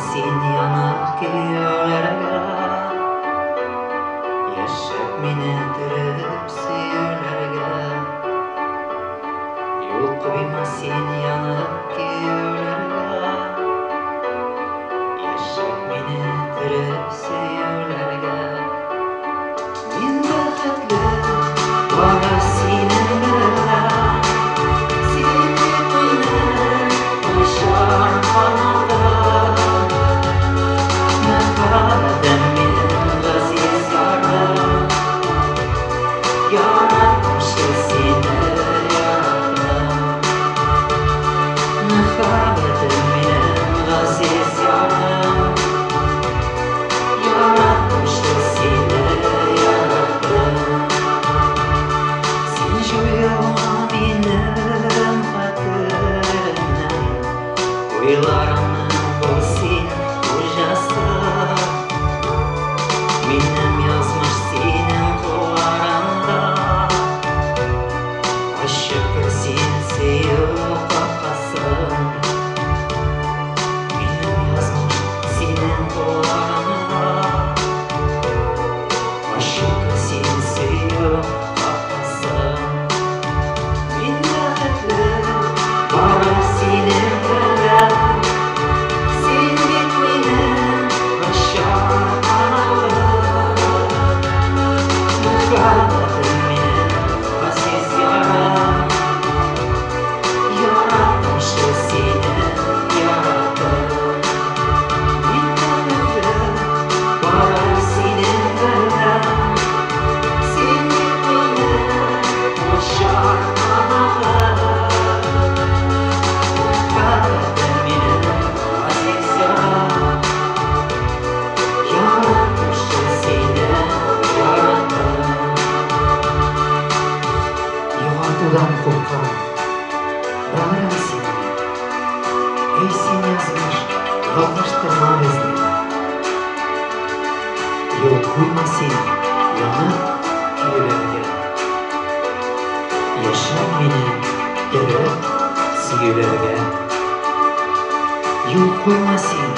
сен янып күйеулерге, яшап мені түріп сүйеулерге. Юл қойма сен янып күйеулерге, яшап мені түріп сүйеулерге. Мен бақытлы бара сенің бірге, сені қойнын ұшар қанаты. Махаббатым менің ғазиз ярым, яратмышы сені яратым. Махаббатым менің ғазиз ярым, яратмышы сені яратым. Сен жояма менің хатырымнан, ойларымның бұл сен қожасы. Менің язмыш сенің қоларында, ашып сен сүйеу қаққасын. Менің язмыш сенің қоларында, ашып сен сүйеу қаққасын. Мен бақытлы бара сенің бірге, сен бет менің ұшар қанаты. Махаббатым менің ғазиз ярым, яратмышы сені яратым. Мен бақытлы бара сенің бірге, сен бет менің ұшар қанаты. Махаббатым менің ғазиз ярым, яратмышы сені яратым. Юғалтудан қорқам, бәрі сені. Ей сен язмыш, жалғаштырма бізді. Жол қойма сен янып күйеулерге, яшап мені түріп сүйеулерге. Жол қойма сен